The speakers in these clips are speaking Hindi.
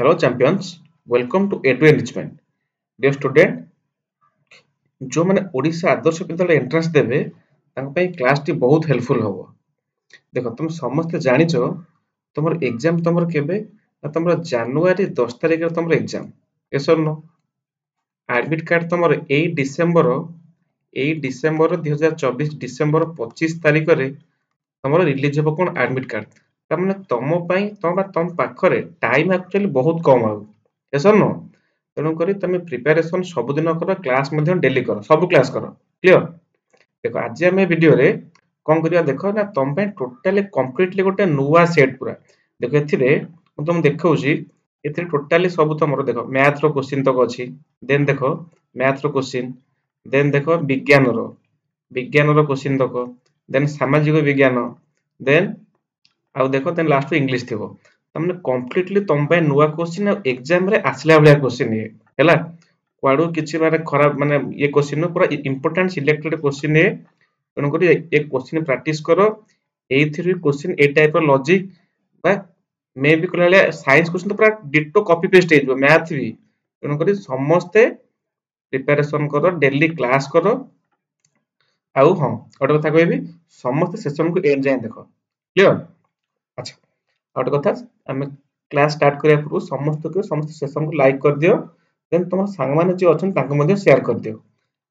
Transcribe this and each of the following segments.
Hello champions, welcome to Edu Enrichment. Dear student, जो मैंने ओडिशा आदर्श विद्यालय एंट्रेंस देबे तांको पई क्लास टी बहुत हेल्पफुल होबो। देखो तुम समस्त जानिचो तुमर एग्जाम तुमर केबे ना तुमर जनवरी 10 तारिख रे तुमर एग्जाम। यस और नो? एडमिट कार्ड तुमर 8 डिसेंबर 2024 डिसेंबर 25 तारिख रे तुमर रिलीज हो कोन एडमिट कार्ड। त माने तुम पई तुम पाखरे टाइम एक्चुअली बहुत कम हो। यस और नो? तेणु करी तुम प्रिपरेशन सबुदिन कर क्लास डेली कर सब क्लास कर क्लियर। देखो आज आम भिडियो रे कौन करिया देखो ना तुम टोटाली कंप्लीटली गोटे नुआ सेट पूरा देखो एथिरे तुम देखौची एथिरे टोटाली सब तुमरो देखो मैथ रो क्वेश्चन तक अछि देन देखो मैथ रो क्वेश्चन देन देखो विज्ञान रो क्वेश्चन तक देन सामाजिक विज्ञान देन आउ देखो देन लास्ट इंग्लिश थिबो तमने कंप्लीटली तुम पे नुआ क्वेश्चन एग्जाम रे आसला भलिया क्वेश्चन ये हैला क्वाडू किछि माने खराब माने ये क्वेश्चन पूरा इंपोर्टेंट सिलेक्टेड क्वेश्चन ये तेणु करी एक क्वेश्चन प्रैक्टिस करो एथि क्वेश्चन ए टाइप रो लॉजिक बा मे भी कहले साइंस क्वेश्चन तो पूरा डिटो कॉपी पेस्ट हे जो मैथ भी तेणु करी समस्त प्रिपरेशन करो डेली क्लास करो आउ हां ओटा कथा कहबी समस्त सेशन को एंड जाय देखो क्लियर। अच्छा आउट कथा हम क्लास स्टार्ट करिया पूर्व समस्त सेशन को लाइक कर दियो देन तुम सांग माने जे अछन ताको मध्ये शेयर कर दियो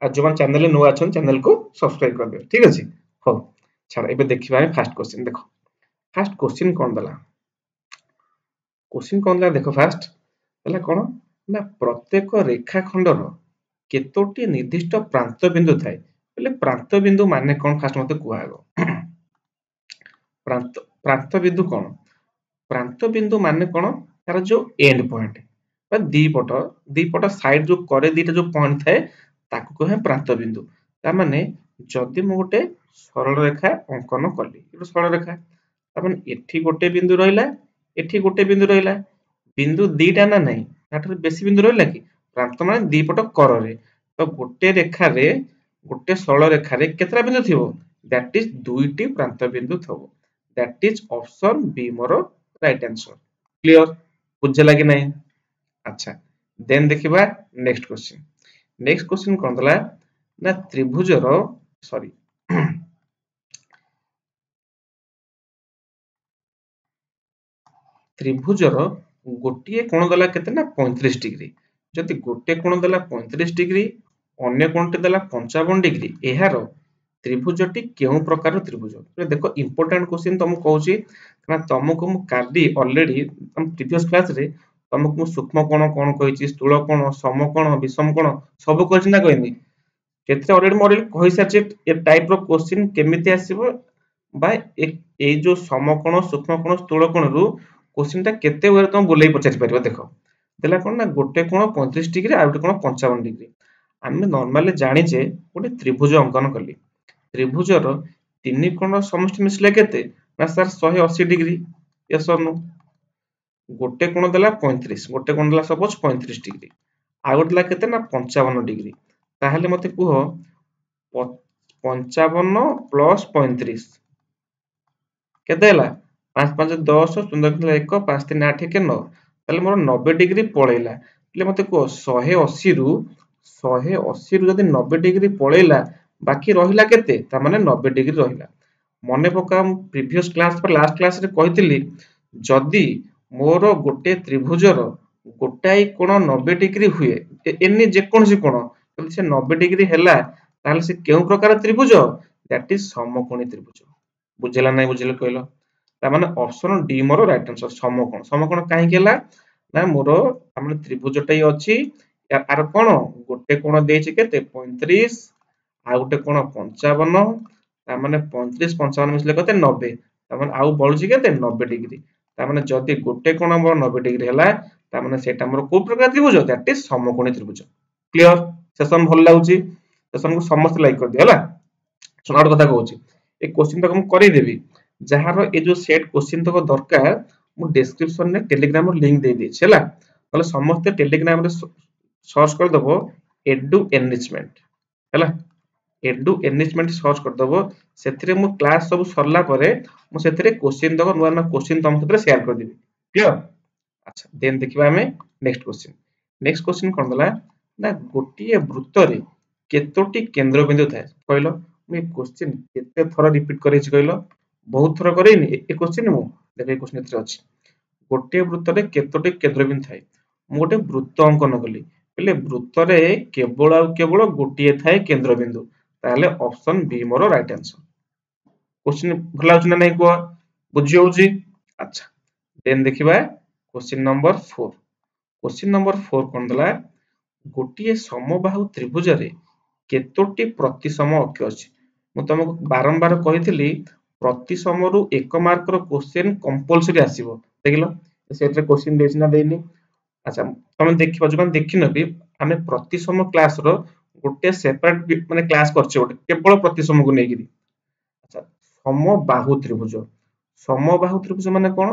आ जो चैनल रे नुआ अछन चैनल को सब्सक्राइब कर दियो ठीक अछि। हो छाड़ एबे देखिबा फर्स्ट क्वेश्चन देखो फर्स्ट क्वेश्चन कोन दला देखो फर्स्ट हला कोन ना प्रत्येक रेखाखंडर केतोटी निर्दिष्ट प्रांत बिंदु थाए बोले प्रांत बिंदु माने कोन फर्स्ट मते कुआगो प्रांत बिंदु कोन प्रांत बिंदु माने कोन तार जो एंड पॉइंट बा दीपट साइड जो करे दीटा जो पॉइंट थाए ताको कहे प्रांत बिंदु ता माने जदि मु गोटे सरल रेखा अंकन कली एतो सरल रेखा ता माने एठी गोटे बिंदु रहिला बिंदु दीटा ना नहीं ताठर बेसी बिंदु रहिला कि प्रांत माने दीपट कर रे तो गोटे रेखा रे गोटे सरल रेखा रे केतरा बिंदु थिबो दैट इज दुईटी प्रांत बिंदु थबो दैट इज ऑप्शन बी मोर राइट आंसर क्लियर बुझला कि नहीं। अच्छा देन देखिबा नेक्स्ट क्वेश्चन कोन दला ना त्रिभुजर सॉरी त्रिभुजर गोटे कोण दला केते ना 35 डिग्री जदि गोटे कोण दला 35 डिग्री अन्य कोणटी दला 55 डिग्री एहारो त्रिभुजटी केउ प्रकार त्रिभुज देखो इंपोर्टेंट क्वेश्चन तुम कहूची ना तुमको मु काली ऑलरेडी हम प्रीवियस क्लास रे तुमको सूक्ष्म कोण कोन कहिची स्थूल कोण समकोण विषम कोण सब कहिची ना कहनी केते ऑलरेडी मॉडल कहि साचे ए टाइप रो क्वेश्चन केमिति आसीबो बा ए जो समकोण सूक्ष्म कोण स्थूल कोण रु क्वेश्चन ता केते वे तुम बुलाई पचारि परिबो देखो देला कोन ना गोटे कोण 35 डिग्री आ गोटे कोण 55 डिग्री आमे नॉर्मली जानि जे गोटे त्रिभुज अंकन कली त्रिभुजर तीन कोण समष्टि मिसले केते ना सर 180 डिग्री यस और नो गोटे कोण देला 35 गोटे कोण देला सपोज 35 डिग्री आ गोटे देला केते ना 55 डिग्री ताहले मते कुहो 55 प्लस 35 केते हला 5 5 10 0 1 5 3 8 के 9 ताले मोर 90 डिग्री पळेला ले मते को 180 रु जदी 90 डिग्री पळेला बाकी रहिला केते ता माने 90 डिग्री रहिला मने पका प्रीवियस क्लास पर लास्ट क्लास रे कहितली जदी मोर गोटे त्रिभुजर गोटाई कोण 90 डिग्री हुए एनी जे कोनसी कोण जदी से 90 डिग्री हैला ताले से केउ प्रकार त्रिभुज दैट इज समकोणी त्रिभुज बुझला नै बुझले कहलो ता माने ऑप्शन डी मोर राइट आंसर समकोण काहे केला ना मोर हमने त्रिभुजटाई अछि आर कोण गोटे कोण देछि केते 35 आ गोटे कोण 55 ता माने 35 55 मिसले कते 90 ता माने आउ बळुछि केते 90 डिग्री ता माने जदी गोटे कोण मोर 90 डिग्री हैला ता माने सेटा मोर को प्रकार त्रिभुज दैट इज समकोणी त्रिभुज क्लियर सेशन भल लागुछि सेशन को समस्त लाइक कर दियो हला सुनाड कथा कहूछि ए क्वेश्चन तक हम करि देबी जहार ए जो सेट क्वेश्चन तक दरकार मु डिस्क्रिप्शन में टेलीग्राम लिंक दे दी छला तले समस्त टेलीग्राम रे सर्च कर दबो एडु एनरिचमेंट हला एडु एनरिचमेंट सर्च कर दबो सेथिरे मु क्लास सब सरला परे मु सेथिरे क्वेश्चन तक नुवा क्वेश्चन तुम सेथिरे शेयर कर देबी क्लियर। अच्छा देन देखिबा हमें नेक्स्ट क्वेश्चन कोन दला ना गोटिए वृत्त रे केतोटी केंद्र बिंदु थाए कहलो मैं क्वेश्चन केते थरा रिपीट करे छी कहलो बहुत थरा करेनी ए क्वेश्चन मु देखै क्वेश्चन एतरे अछि गोटे वृत्त रे केतोटी केंद्र बिंदु थाए मु गोटे वृत्त अंकन कली पहले वृत्त रे केवल गोटिए थाए केंद्र बिंदु ताले ऑप्शन बी मोर राइट आंसर क्वेश्चन भला होछ ना नै को बुझी होउची अच्छा देन देखिबा क्वेश्चन नंबर 4 क्वेश्चन नंबर 4 कोन दला गोटिए समबाहु त्रिभुज रे केतोटी प्रतिसम अक्ष अछि मु तुमको बारंबार कहितली प्रतिसम रु 1 मार्क रो क्वेश्चन कंपलसरी आसीबो देखिलो सेटरे क्वेश्चन देछि ना देइनी अच्छा तुम देखिबो जबन देखिनो भी हमें प्रतिसम क्लास रो गोटे सेपरेट माने क्लास करछे गोटे केवल प्रतिसम को नेगिरी अच्छा समबाहु त्रिभुज माने कोन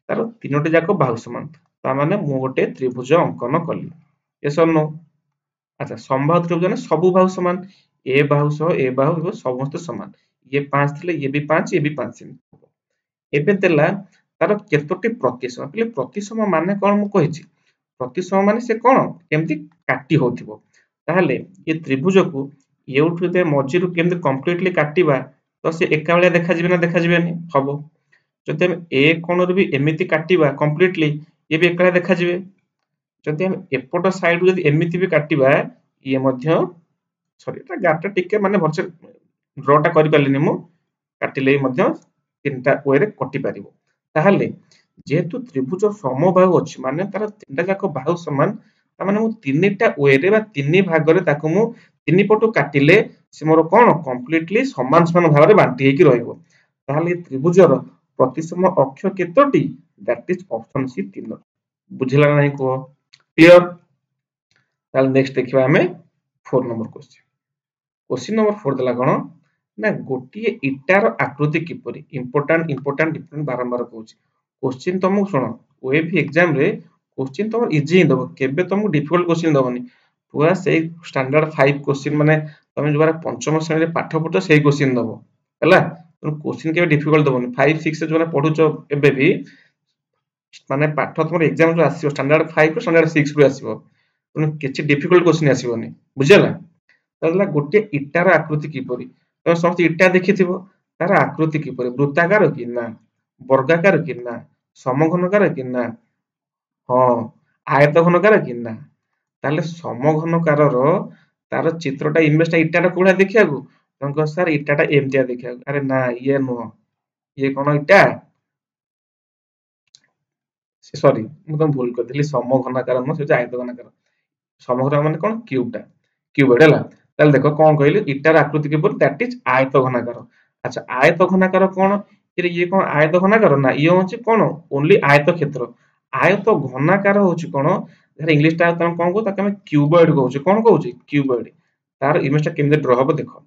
तार तीनोटी जाक बाहु समान ता माने मु गोटे त्रिभुज अंकन कली यस और नो अच्छा समबाहु त्रिभुज माने सब बाहु समान ए बाहु सह ए बाहु समस्त समान ये 5 थिले ये भी 5 ये भी 5 एबे देला तार केतोटी प्रतिसम पले प्रतिसम माने कोन मु कहिछि प्रतिसम माने से कोन केमति काटी होथिबो ताहले ये त्रिभुज को एउठु दे मझिरु केमति कंप्लीटली काटिबा तो से एका बेले देखा जिबे ना देखा जिबेनी हबो जदि हम ए कोण रे भी एमिति काटिबा कंप्लीटली ये भी एका देखा जिबे जदि हम एपट साइड जदि एमिति भी काटिबा ये मध्य सॉरी एटा गाटा टिके माने भरसे ड्रॉ टा करि पालिनी मु काटिले मध्य तीनटा वे रे कटि पारिबो ताहले जेहेतु त्रिभुज समबाहु अछि माने तार तीनटा जाक बाहु समान ता माने मु तीनटा वे रे बा तीन भाग रे ताको मु तीन पटु काटिले से मोर कोन कंप्लीटली समान समान भाग रे बांटी हेकि रहइबो ताहले त्रिभुजर प्रतिसम अक्ष केतोटी दैट इज ऑप्शन सी 3 बुझिला नै को क्लियर ताहले नेक्स्ट देखिबा हमें 4 नंबर क्वेश्चन नंबर 4 दला कोन ना गोटिए इटार आकृति किपरि इंपोर्टेंट बारंबार कहूची क्वेश्चन तुम सुनो वेब एग्जाम रे क्वेश्चन तुम इजी ही दबो केबे तुम डिफिकल्ट क्वेश्चन दबनी पूरा से स्टैंडर्ड 5 क्वेश्चन माने तुम जो पंचम श्रेणी रे पाठ पढो सेही क्वेश्चन दबो हला तुम क्वेश्चन के डिफिकल्ट दबनी 5 6 से जो पढुचो एबे भी माने पाठ तुम एग्जाम जो आसीबो स्टैंडर्ड 5 को स्टैंडर्ड 6 रो आसीबो तुम किछि डिफिकल्ट क्वेश्चन आसीबोनी बुझिला ताला गोटे इटार आकृति किपरि तुम समस्त इटा देखिथिबो तार आकृति किपरि वृत्ताकार कि ना वर्गाकार कि ना समघनकार कि ना हां आयतघनकार कि ना ताले समघनकार रो तार चित्रटा इमेजटा इटाटा कोला देखिया को तुमको सर इटाटा एमतिया देखिया अरे ना ये नो ये कोन इटा सॉरी मु तुम भूल कर दिली समघनकार न से आयतघनकार समग्र माने कोन क्यूब हैला ताले देखो कोन कहले इटार आकृति के पर दैट इज आयत घनाकार अच्छा आयत घनाकार कोन ये कोन आयत घनाकार ना ये होची कोन ओनली आयत क्षेत्र आयत घनाकार होची कोन जर इंग्लिश ता तुम कोन को ताके हम क्यूबॉइड कहूची कोन कहूची क्यूबॉइड तार इमेज ता केमते ड्रा हबो देखो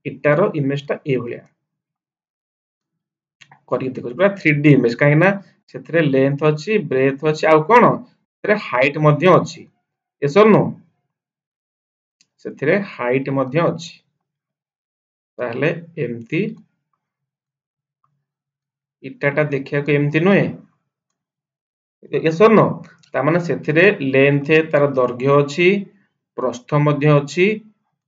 इटार इमेज ता ए भलिया करी देखो पूरा 3D इमेज काहे ना सेथरे लेंथ अछि ब्रेथ अछि आ कोन सेथरे हाइट मध्ये अछि एसर नो सेथरे हाइट मध्ये अछि ताहले एमती इटाटा देखिया को एमती नय एसर नो ता माने सेथरे लेंथ तार दैर्घ्य अछि प्रस्थ मध्ये अछि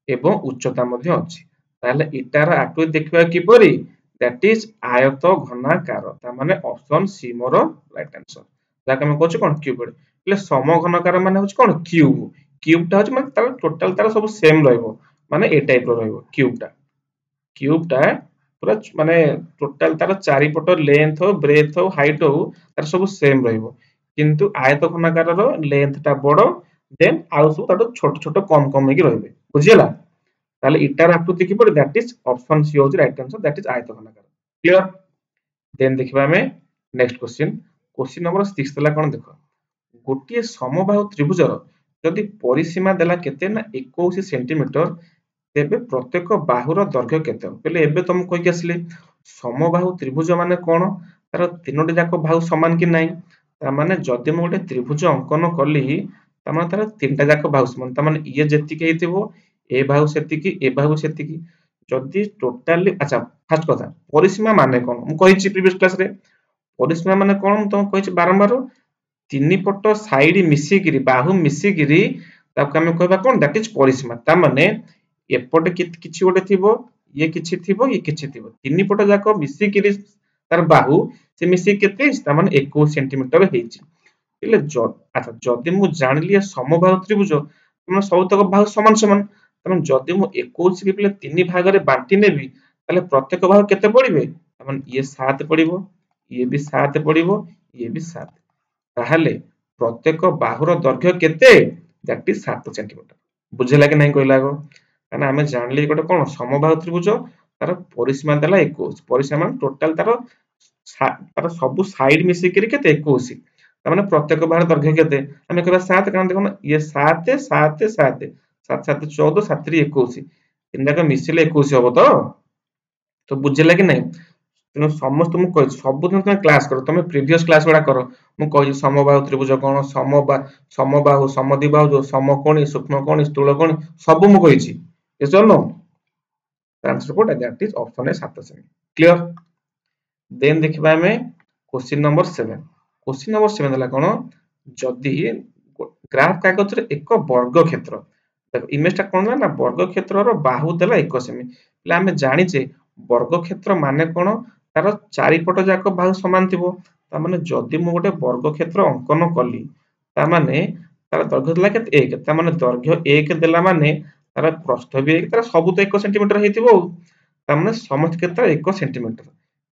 एवं उच्चता मध्ये अछि ताहले इटार आकृति देखिबा किपरि दैट इज आयत घनाकार ता माने ऑप्शन सी मोर राइट आंसर ताके हम कहछु कोन क्यूब ले समघनकार माने होछ कोन क्यूब ता होछ माने तार टोटल तार सब सेम रहइबो माने ए टाइप रो रहइबो क्यूब ता पूरा माने टोटल तार चारि पट लेंथ हो ब्रेथ हो हाइट हो तार सब सेम रहइबो किंतु आयत घनाकार रो लेंथ ता बडो देन आउ सब तार छोट छोट कम कम हेकि रहइबे बुझियला ताले इटार आकृति कि पड़े दैट इज ऑप्शन सी होज राइट आंसर दैट इज आयत घनाकार क्लियर देन देखिबा हमें नेक्स्ट क्वेश्चन नंबर 6 तला कोन देखो गोटिए समबाहु त्रिभुजर यदि परिसीमा देला केते ना 21 सेंटीमीटर तेबे प्रत्येक बाहुर दैर्घ्य केते पहले एबे तुम कहि आसले समबाहु त्रिभुज माने कोन तार तीनोटी जाक बाहु समान कि नाही ता माने जदि म गोटे त्रिभुज अंकन कली ता माने तार तीनटा जाक बाहु समान ता माने ये जेति के हिथिबो ए बाहु सेति ए बाहु सेति जदि टोटली अच्छा फर्स्ट कथा परिसीमा माने कोन मु कहिछि प्रीवियस क्लास रे परिसीमा माने कोन तुम कहि बारंबार तीन पट साइड मिसिकिरी बाहु मिसिकिरी ताको हमें कहबा कोन दैट इज परिसीमा ता माने एपटे किछि गोटे थिबो ये किछि थिबो ये किछि थिबो तीन पट जाको मिसिकिरी तार बाहु से मिसि केते ता माने 21 सेंटीमीटर हेछि इले अच्छा जदि मु जानली समबाहु त्रिभुज तमन सबतक बाहु समान समान तमन जदि मु 21 के पिले तीन भाग रे बांटी नेबी ताले प्रत्येक बाहु केते पड़िबे तमन ये 7 पड़िबो ये भी 7 पड़िबो ये भी 7 ताहले प्रत्येक बाहुर दैर्घ्य केते दैट इज 7 सेंटीमीटर बुझेला कि नहीं कहला गो काना हमें जानली गोटे कोन समबाहु त्रिभुज तार परिसीमा देला 21 परिसीमा मान टोटल तार सब साइड मिसी करी केते 21 त माने प्रत्येक बाहुर दैर्घ्य केते हमें कहबा 7 कारण देखो ये 7 7 7 7 7 14 7 3 21 तीन जाक मिसिले 21 हबो तो बुझेला कि नहीं तेणु समस्त मु कहि सब दिन तुम क्लास करो तुम प्रीवियस क्लास गुडा करो मु कहि समबाहु त्रिभुज कोन समबाहु समद्विबाहु जो समकोणी सूक्ष्मकोणी स्थूलकोणी सब मु कहिछि यस और नो आंसर कोटा दैट इज ऑप्शन ए 7 सेमी क्लियर देन देखिबा हमें क्वेश्चन नंबर 7 क्वेश्चन नंबर 7 हला कोन जदी ग्राफ कागज रे एक वर्ग क्षेत्र देखो इमेज ता कोन ना वर्ग क्षेत्र रो बाहु देला 1 सेमी ले हमें जानि जे वर्ग क्षेत्र माने कोन तार चारिपट जाक बाहु समान थिबो ता माने जदी मु गोटे वर्ग क्षेत्र अंकन कली ता माने तार दैर्घ्य देला केते 1 ता माने दैर्घ्य 1 देला माने तार प्रस्थ भी 1 तार सब तो 1 सेंटीमीटर हेतिबो ता माने समस्त क्षेत्र 1 सेंटीमीटर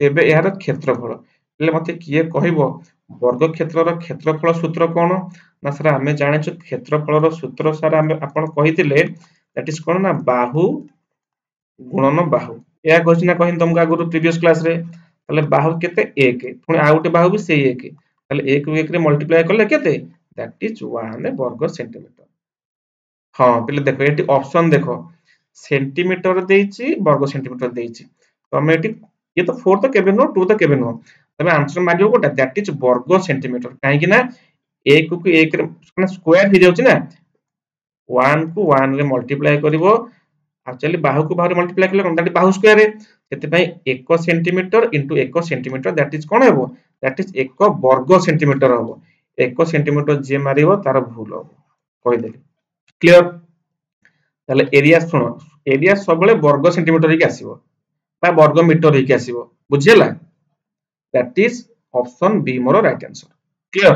एबे यार क्षेत्रफल ले मते किए कहइबो वर्ग क्षेत्र रो क्षेत्रफल सूत्र कोन ना सर हमें जाने छु क्षेत्रफल रो सूत्र सर हम आपण कहितिले दैट इज कोन ना बाहु गुणन बाहु या क्वेश्चन ना कहिन तुमका गुरु प्रीवियस क्लास रे तले बाहु केते 1 पुनी आ उटे बाहु भी सेही 1 तले 1 को 1 रे मल्टीप्लाई करले केते दैट इज 1 वर्ग सेंटीमीटर हां पहिले देखो एटी ऑप्शन देखो सेंटीमीटर देइची वर्ग सेंटीमीटर देइची तमे एटी ये तो 4 तो केबे नो 2 तो केबे नो तमे आंसर मारियो कोटा दैट इज वर्ग सेंटीमीटर काहे कि ना 1 को 1 रे स्क्वायर हो जाउची ना 1 को 1 रे मल्टीप्लाई करिवो एक्चुअली बाहु को बाहु मल्टीप्लाई करले कोन दैट बाहु स्क्वायर है सेते पई 1 centimetre into 1 centimetre that is कोन हेबो दैट इज 1 वर्ग सेंटीमीटर हेबो 1 सेंटीमीटर जे मारिवो तार भूल हेबो कहि देली क्लियर ताले एरिया सुनो एरिया सबले वर्ग सेंटीमीटर ही आसीबो बा वर्ग मीटर ही आसीबो बुझियला दैट इज ऑप्शन बी मोर राइट आंसर क्लियर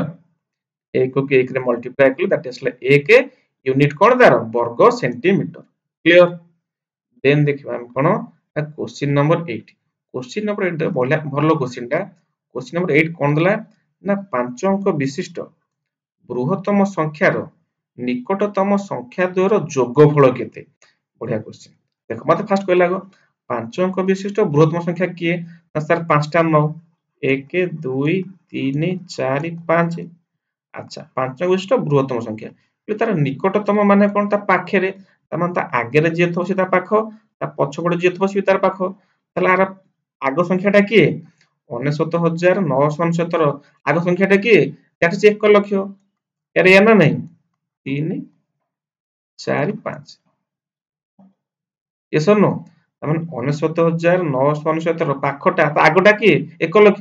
1 को 1 रे मल्टीप्लाई करले दैट इज 1 यूनिट कोन दार वर्ग सेंटीमीटर क्लियर देन देखिबा हम कोन क्वेश्चन नंबर 8 क्वेश्चन नंबर 8 बोला भलो क्वेश्चन टा क्वेश्चन नंबर 8 कोन दला ना 5 अंक विशिष्ट बृहत्तम संख्यार निकटतम संख्या द्वयर जोगफल केते बढ़िया क्वेश्चन देखो मते फर्स्ट कहला गो 5 अंक विशिष्ट बृहत्तम संख्या किए ना सर 5 टा 9 1 2 3 4 5 अच्छा 5 अंक विशिष्ट बृहत्तम संख्या तार निकटतम माने कोन ता पाखेरे तमान ता आगे रे जे थो से ता पाखो ता पछपड़ जे थो से तार पाखो तला आर आगो संख्याटा किए 69969 आगो संख्याटा किए दैट इज 1 लाख यार या ना नहीं 3 4 5 ये सुनो तमन 69969 पाखटा ता आगोटा किए 1 लाख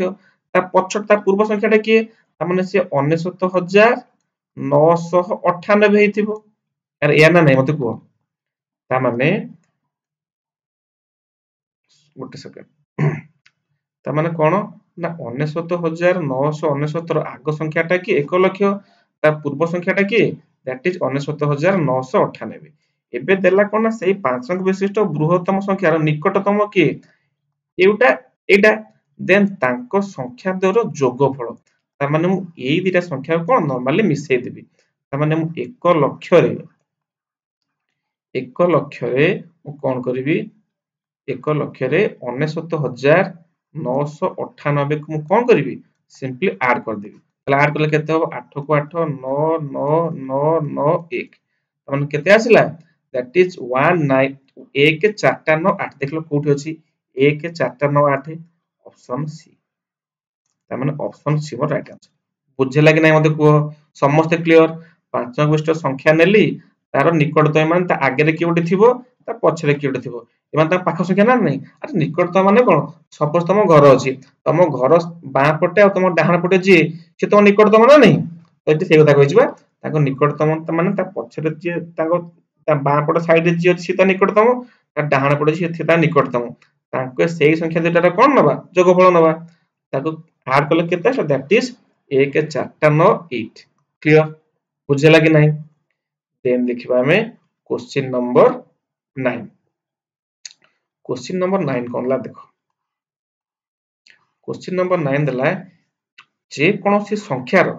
ता पछटा ता पूर्व संख्याटा किए तमने से 69998 हेतिबो यार या ना नहीं मते को ता माने गोटे सेकंड ता माने कोन ना 69969 आगो संख्याटा कि 1 लाख ता पूर्व संख्याटा कि दैट इज 69998 एबे देला कोन ना सेही 5 अंक विशिष्ट बृहत्तम संख्यार निकटतम कि एउटा एटा देन तांको संख्या द्वयर जोगफल ता माने मु एई दिटा संख्या कोन नॉर्मली मिसै देबी ता माने मु 1 लाख रे मु कोन करबी 1 लाख रे 69998 को मु कोन करबी सिंपली ऐड कर देबी तले ऐड करले केते हो 8 को 8 99991 तमन केते आसिला दैट इज 19 1 4 टा 9 8 देखलो कोठी अछि 1 4 टा 9 8 ऑप्शन सी तमन ऑप्शन सी मोर राइट आंसर बुझे लागि नै मते को समस्त क्लियर 5 अंक विशिष्ट संख्या नेली तार निकटतम मान ता आगे रे कियोटी थिबो ତା ପଛରେ କିଏ ଗୋଟେ ଥିବ ଏମାନେ ତାଙ୍କ ପାଖ ସଂଖ୍ୟା ନା ନାହିଁ ଆରେ ନିକଟତମ ମାନେ କଣ ସପୋଜ ତମ ଘର ଅଛି ତମ ଘର ବାଁ ପଟେ ଆଉ ତମ ଡାହାଣ ପଟେ ଯିଏ ସେ ତମ ନିକଟତମ ନା ନାହିଁ ତ ଏଠି ସେଇ କଥା କହିଛି ବା ତାଙ୍କ ନିକଟତମ ମାନେ ତା ପଛରେ ଯିଏ ତା ବାଁ ପଟ ସାଇଡରେ ଯିଏ ଅଛି ସେ ତା ନିକଟତମ ତା ଡାହାଣ ପଟେ ଯିଏ ସେ ତା ନିକଟତମ ତାଙ୍କ ସେଇ ସଂଖ୍ୟା ଦୁଇଟାର କଣ ନବା ଯୋଗଫଳ ନବା ତାକୁ ଆଡ କଲେ କେତେ ଆସିବ ଦ୍ୟାଟ ଇଜ 1 4 9 8 କ୍ଲିୟର ବୁଝିଲା କି ନାହିଁ देन देखिबा हमें क्वेश्चन नंबर 9 क्वेश्चन नंबर 9 कोन ला देखो क्वेश्चन नंबर 9 देला जे कोनोसी संख्यार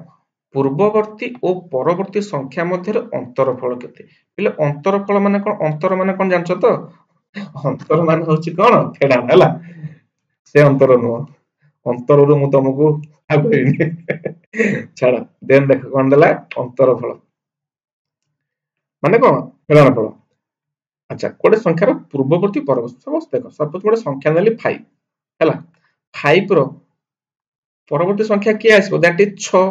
पूर्ववर्ती और परवर्ती संख्या मध्य अंतरफल केते पहिले अंतरफल माने कोन जानछो तो अंतर माने होची कोन फेडा हला से अंतर नो अंतर रु मु तुमको आगोइनी छाड़ा देन देखो कोन देला अंतरफल माने कोन फेडाफल अच्छा गोटे संख्यार पूर्ववर्ती परवर्ती समस्त देखो सपोज गोटे संख्या नेली 5 हला 5 रो परवर्ती संख्या के आसीबो दैट इज 6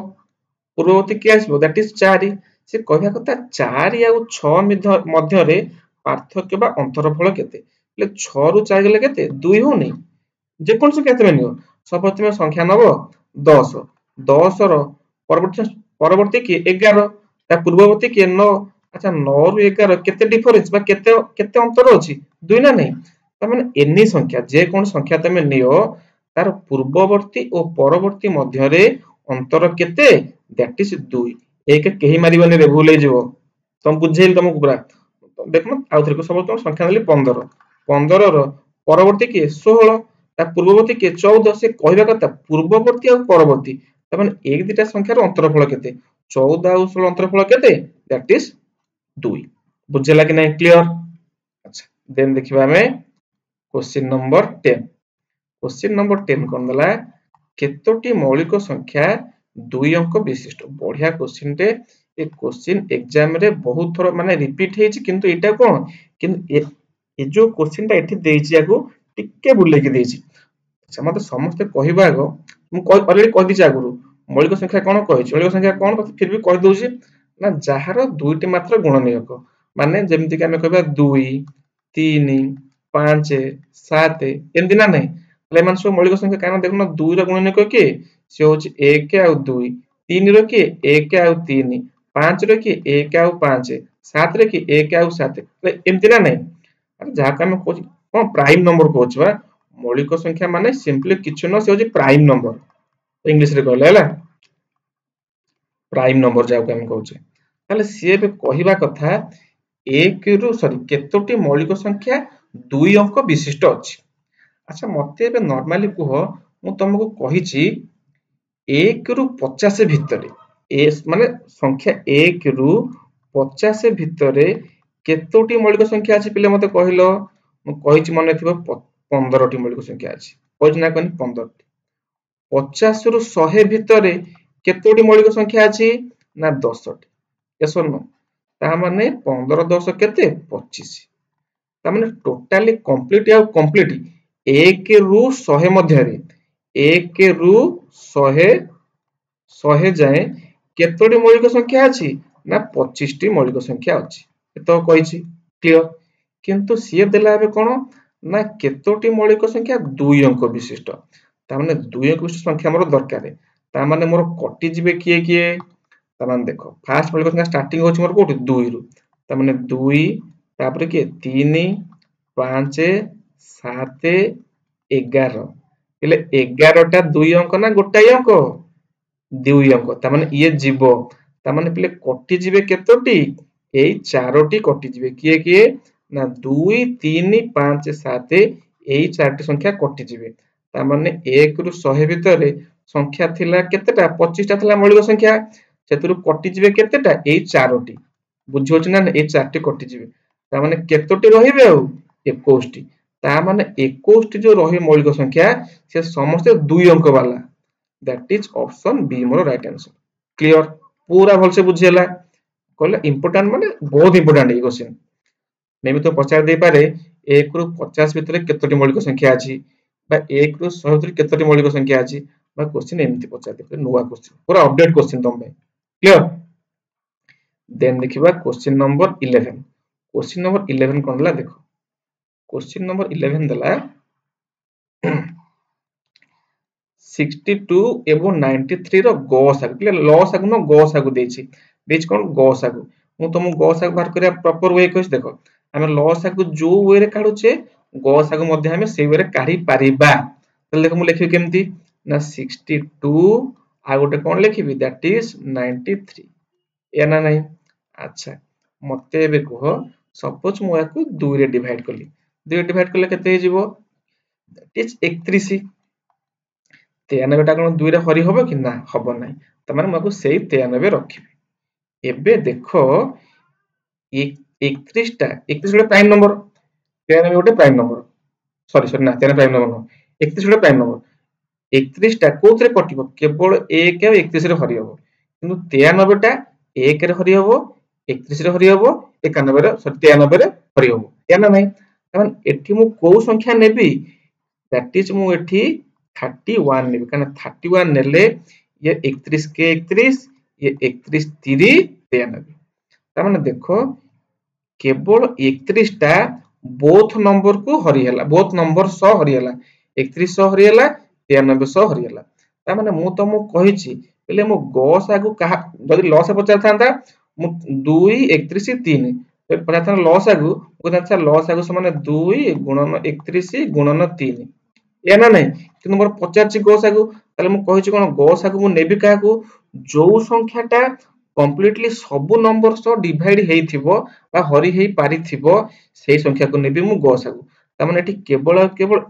पूर्ववर्ती के आसीबो दैट इज 4 से कहया कथा 4 या 6 मध्य रे पार्थक्य बा अंतरफल केते ले 6 रु 4 गेले केते 2 होनी जे कोन संख्या तमे नियो सपोज तमे संख्या नबो 10 10 रो परवर्ती के 11 ता पूर्ववर्ती के 9 अच्छा 9 रु 11 केते डिफरेंस बा केते केते अंतर अछि 2 ना नहीं त माने एनी संख्या जे कोन संख्या तमे नियो तार पूर्ववर्ती और परवर्ती मध्य रे अंतर केते दैट इज 2 एक केही मारिबनी रे भूल हे जिवो तुम बुझेल तुमको पूरा देखो आउ थरे को सब तुम संख्या देली 15 15 रो परवर्ती के 16 ता पूर्ववर्ती के 14 से कहबा कथा पूर्ववर्ती और परवर्ती त माने एक दिटा संख्यार अंतरफल केते 14 और 16 अंतरफल केते दैट इज 2 बुझेला कि नहीं क्लियर अच्छा देन देखिबा हमें क्वेश्चन नंबर 10 क्वेश्चन नंबर 10 कोन दला केतोटी मौलिक संख्या 2 अंक विशिष्ट बढ़िया क्वेश्चन टे ए क्वेश्चन एग्जाम रे बहुत थोर माने रिपीट हेछि किंतु एटा कोन किंतु ए जो क्वेश्चन टा एठी देछि याको टिके बुले के देछि अच्छा मते समस्त कहबा आगो मु ऑलरेडी कह दिछि आगुरु मौलिक संख्या कोन कहछि मौलिक संख्या कोन फिर भी कह दोछि ना जहार दुईटी मात्र गुणनीयक माने जेमति कि हमें कहबा 2 3 5 7 एमति ना नहीं ले मान सब मौलिक संख्या कारण देखो ना 2 रो गुणनीयक के से होछि 1 और 2 3 रो के 1 और 3 5 रो के 1 और 5 7 रो के 1 और 7 एमति ना नहीं अरे जहा का हम कोन प्राइम नंबर कहछ बा मौलिक संख्या माने सिंपली किछु न से होछि प्राइम नंबर इंग्लिश रे कहले हला प्राइम नंबर जाउ हम कहछ ताले सी बे कहिबा कथा 1 रु सॉरी केतोटी मौलिक संख्या 2 अंक विशिष्ट अछि अच्छा मते बे नॉर्मली कुह मु तुमको कहिछि 1 रु 50 भितरे ए माने संख्या 1 रु 50 भितरे केतोटी मौलिक संख्या अछि पिले मते कहिलो मु कहिछि मने थिबो 15 टी मौलिक संख्या अछि कहिछि ना कोनी 15 50 रु 100 भितरे केतोटी मौलिक संख्या अछि ना 10 टी यस और नो ता माने 15 10 केते 25 ता माने टोटली कंप्लीट या कंप्लीट 1 रु 100 मध्य रे 1 रु 100 100 जाए केतोटी मौलिक संख्या अछि ना 25 टी मौलिक संख्या अछि तो कहिछि क्लियर किंतु सी देला बे कोन ना केतोटी मौलिक संख्या 2 अंक विशिष्ट ता माने 2 अंक विशिष्ट संख्या मोर दरकार ता माने मोर कटि जिवे किए किए ता माने देखो फर्स्ट मौलिक संख्या स्टार्टिंग होछि मोर कोठी 2 रु ता माने 2 तापर के 3 5 7 11 એટલે 11 टा 2 अंक ना गोटाई अंक 2 अंक ता माने ये जीवो ता माने पले कटि जिवे केतोटी एई चारोटी कटि जिवे किए किए ना 2 3 5 7 एई चारटी संख्या कटि जिवे ता माने 1 रु 100 भितरे संख्या थिला केतेटा 25 टा थिला मौलिक संख्या सेतरु कटि जिवे केतेटा एई चारोटी बुझि होछ ना एई चारटी कटि जिवे ता माने केतोटी रहिबे आ 21 टी ता माने 21 टी जो रहि मौलिक संख्या से समस्त 2 अंक वाला दैट इज ऑप्शन बी मोर राइट आंसर क्लियर पूरा भल से बुझियला कहले इंपोर्टेंट माने बहुत इंपोर्टेंट ए क्वेश्चन मे भी तो पचार दे पारे 1 रु 50 भितरे केतोटी मौलिक संख्या अछि बा 1 रु 100 भितरे केतोटी मौलिक संख्या अछि बा क्वेश्चन एमति पचार दे नुवा क्वेश्चन पूरा अपडेट क्वेश्चन तम पे क्लियर देन देखिबा क्वेश्चन नंबर 11 क्वेश्चन नंबर 11 कोनला देखो क्वेश्चन नंबर 11 देला 62 एवं 93 रो गसागु लसागु न गसागु देछि कोन गसागु मु तुम गसागु बाहर करिया प्रॉपर वे कहै देखो हम लसागु जो वे रे काढुचे गसागु मध्ये हम से वे रे काढी परिबा त देखो मु लिखि केमती ना 62 आ गोटे कोन लिखिबी दैट इज 93 या ना नहीं अच्छा मते बे कहो सपोज मु याकू 2 रे डिवाइड करली 2 डिवाइड करले केते हे जीवो दैट इज 31 93 टा कोन 2 रे हरि होबो कि ना होबो नाही त माने मको सेही 93 रखिबी एबे देखो 31 टा 31 गोटे प्राइम नंबर 93 गोटे प्राइम नंबर सॉरी सॉरी ना 93 प्राइम नंबर नो 31 गोटे प्राइम नंबर 31 टा कोथरे कटिबो केवल 1 और 31 रे हरि होबो किंतु 93 टा 1 रे हरि होबो 31 रे हरि होबो 91 रे सॉरी 93 रे हरि होबो या ना नाही तमन एठी मु को संख्या नेबी दैट इज मु एठी 31 नेबी कारण 31 नेले ये 31 के 31 ये 31 3 93 तमन देखो केवल 31 टा बोथ नंबर को हरियला बोथ नंबर सह हरियला 31 सह हरियला 93 सह हरियला ता माने मु तुमको कहिछि पहिले मु गस आगु कहा जदी लॉस पचार थांता मु 2 31 3 पचार था लॉस आगु कोता लॉस आगु समान 2 गुणन 31 गुणन 3 या ना नहीं कि मोर पचारछि गस आगु ताले मु कहिछि कोन गस आगु मु नेबी काकू जो संख्याटा कंप्लीटली सब नंबर सो डिवाइड हेइथिबो बा हरि हेइ पारिथिबो सेही संख्या को नेबी मु गस आगु त माने एठी केवल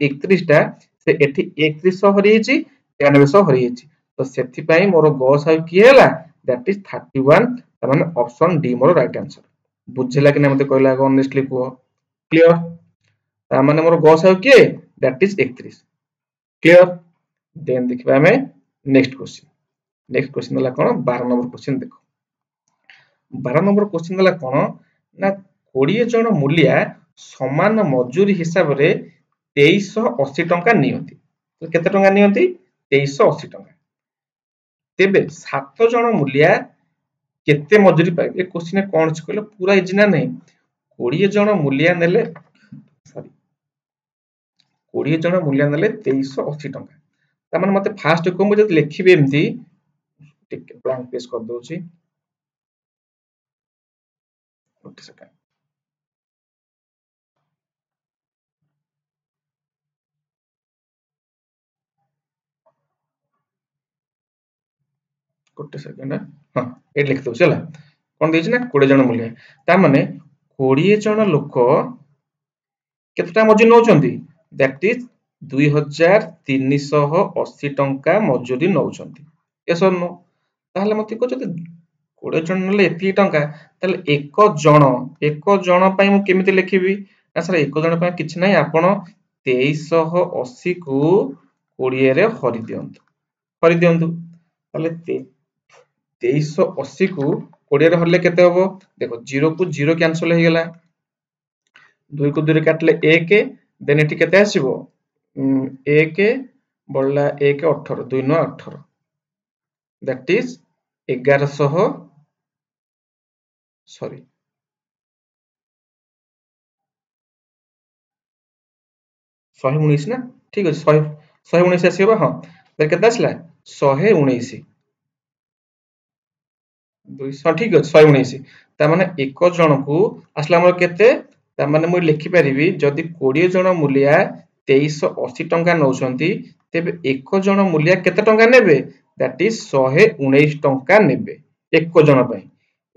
31 टा से एठी 31 सो हरि हेछि 93 सो हरि हेछि तो सेथि पई मोर गस आगु की हैला दैट इज 31 त माने ऑप्शन डी मोर राइट आंसर बुझिला कि ना मते कहला ऑनेस्टली को क्लियर त माने मोर गस आगु की दैट इज 31 क्लियर देन देखिबा हमें नेक्स्ट क्वेश्चन होला कोन 12 नंबर क्वेश्चन देखो 12 नंबर क्वेश्चन होला कोन ना 20 जन मूल्या समान मजूरी हिसाब रे 2380 टंका नियंती तो केते टंका नियंती 2380 टंका तेबे 7 जन मूल्या केते मजूरी पाइबे ए क्वेश्चन कोन छ कहलो पूरा इजी ना नहीं 20 जन मूल्या नेले सॉरी 20 जन मूल्या नेले 2380 टंका त माने मते फास्ट को मु जद लिखिबे एमती टिक ब्लैंक पेज कर दोची ओके सेकंड गोटे सेकंड हां ए लिख दो चला कोन देछि ना 20 जन मूल्य ता माने 20 जन लोक केतटा मजूरी नउचंती दैट इज 2380 टंका मजूरी नउचंती यस और नो ताहले मते को जदी 20 जन नले एती टंका ताहले एक जन पई मु केमिति लिखिबी ना सर एक जन पई किछ नै आपण 2380 को 20 रे हरि दियंतु ताहले 2380 को 20 रे हरले केते होबो देखो 0 को 0 कैंसिल हो गेला 2 को 2 रे काटले 1 देन एठी केते आसीबो 1 बळला 1 18 2 9 18 दैट इज 1100 सॉरी 119 ना ठीक अछि 119 आसीबो हां तर केते आसला 119 200 ठीक अछि 119 ता माने एक जन को आसला हमर केते ता माने मु लिखि परिबी जदी 20 जन मूल्य 2380 टंका नउछंती तेबे एक जन मूल्य केते टंका नेबे दैट इज 119 टंका नेबे एक जन पई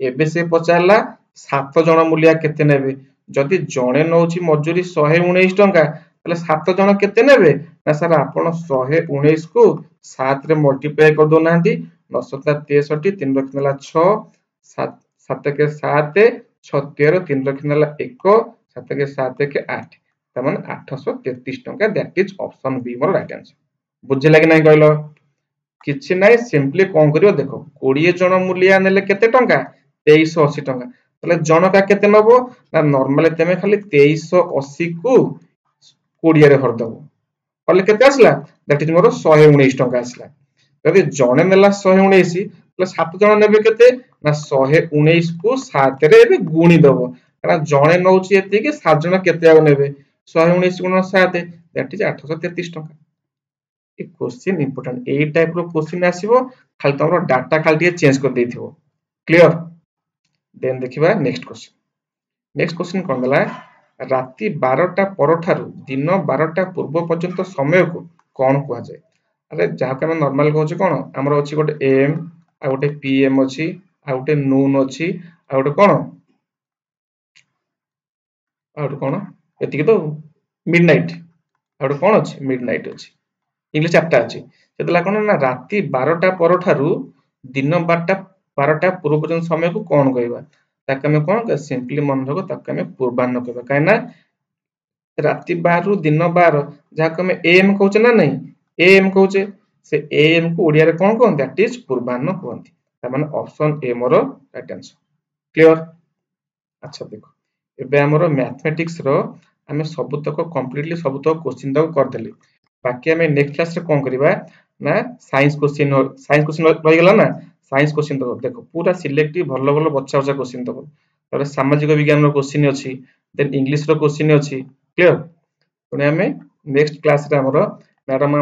एबे से पचारला 7 जन मूल्य केते नेबे जदी जणे नउची मजूरी 119 टंका तले 7 जन केते नेबे ना सर आपण 119 को 7 रे मल्टीप्लाई कर दो नांती 9 7 63 3 रखनेला 6 7 7 के 7 6 13 3 रखनेला 1 7 के 7 के 8 तमन 833 टंका दैट इज ऑप्शन बी मोर राइट आंसर बुझिला कि नहीं कहलो किछि नाही सिंपली कोन करियो देखो 20 जन मूल्य नेले केते टंका 2380 टंका तले जनका केते नबो ना नॉर्मली तमे खाली 2380 को 20 रे हर दबो पले केते आसला दैट इज मोर 119 टंका आसला जदि जणे नेला 119 प्लस 7 जण नेबे केते ना 119 को 7 रे एबे गुणी दबो कारण जणे नउची एति के 7 जण केते आ नेबे 119 गुणन 7 दैट इज 833 टका। ए क्वेश्चन इंपोर्टेंट ए टाइप रो क्वेश्चन आसीबो खाली तमरो डाटा खाली चेंज कर देथिबो। क्लियर। देन देखिबा नेक्स्ट क्वेश्चन। नेक्स्ट क्वेश्चन कोन गला राति 12टा परठारु दिन 12टा पूर्व पर्यंत समय को कोन कुआ जाय। अरे जहा के हम नॉर्मल कहू कोन हमर अछि गोटे एएम आ गोटे पीएम अछि आ गोटे नून अछि आ गोटे कोन आउट कोन एतिके तो मिडनाइट आउट कोन अछि मिडनाइट अछि इंग्लिश चारटा अछि सेतला कोन ना राति 12टा परठारु दिन 12टा पूर्व पर्यंत समय को कोन कहबा ताके हम कोन सिंपली मन रखो ताके हम पूर्वाह्न कहबा काइना राति 12 रु दिन 12 जहा हम एएम कहउछ ना नहीं एएम कहउछे से एएम को ओडिया रे कोन कोन दैट इज पूर्वाह्न कहंती त माने option A more right answer. Clear. अच्छा देखो एबे हमरो मैथमेटिक्स रो हमें सबुतक कंप्लीटली सबुतक क्वेश्चन तक कर देली बाकी हमें नेक्स्ट क्लास रे कोन करबा ना साइंस क्वेश्चन रहि गेला ना साइंस क्वेश्चन तो देखो पूरा सिलेक्टिव भलो भलो बच्चा बच्चा क्वेश्चन तो तबे सामाजिक विज्ञान रो क्वेश्चन अछि देन इंग्लिश रो क्वेश्चन अछि। क्लियर। पुणे हमें नेक्स्ट क्लास रे हमरो मैडम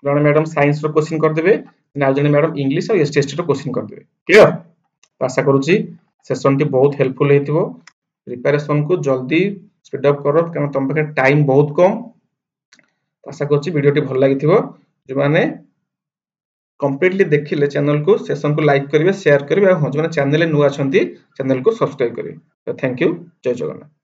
जने मैडम साइंस रो क्वेश्चन कर देबे ना जने मैडम इंग्लिश और एसटीएसटी रो क्वेश्चन कर देबे। क्लियर। आशा करूची सेशन टी बहुत हेल्पफुल हेतिबो प्रिपरेशन को जल्दी स्पीड अप करो कारण तुम पाखे टाइम बहुत कम। आशा करूची वीडियो टी भल लागिथिबो जे माने कंप्लीटली देखिले चैनल को सेशन को लाइक करिवे शेयर करिवे आ जो माने चैनल नुआ अछंती चैनल को सब्सक्राइब करिवे। तो थैंक यू। जय जगन्नाथ।